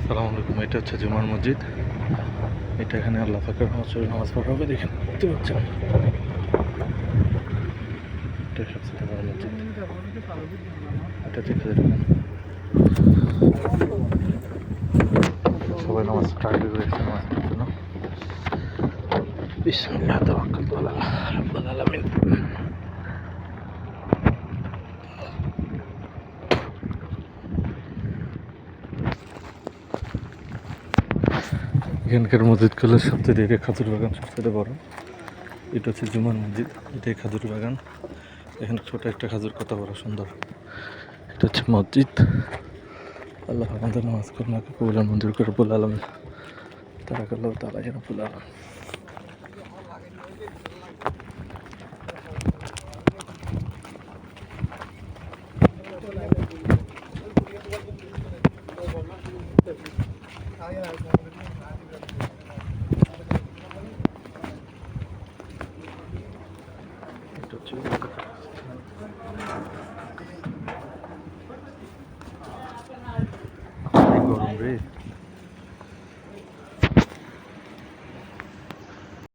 আসসালামু আলাইকুম। এটা হচ্ছে জুমার মসজিদ। এটা এখানে আল্লাহ পাকের নামাজ পড়া হবে। দেখেন দেখতে পাচ্ছেন, এটা সবচেয়ে বড় মসজিদ। এটা দেখতে দেখেন সবাই নামাজ স্টার্ট করে গেছে নামাজ পড়ার জন্য। বিসমিল্লাহ তাওয়াক্কালতু আলাল্লাহ রাব্বুল আলামিন। এখানকার মসজিদগুলোর সবচেয়ে এটা খাজুর বাগান সবচেয়ে বড়। এটা হচ্ছে জুমার মসজিদ, এটাই খাজুর বাগান। এখানে ছোট একটা খাজুর কত বড় সুন্দর। এটা হচ্ছে মসজিদ। আল্লাহ আমাদের নামাজ কর্মকে কবুল মঞ্জুর করে রব্বুল আলামিন। তারাকাল্লাহু তাআলা ইয়া রব্বুল আলামিন। এটা হচ্ছে গরম রে।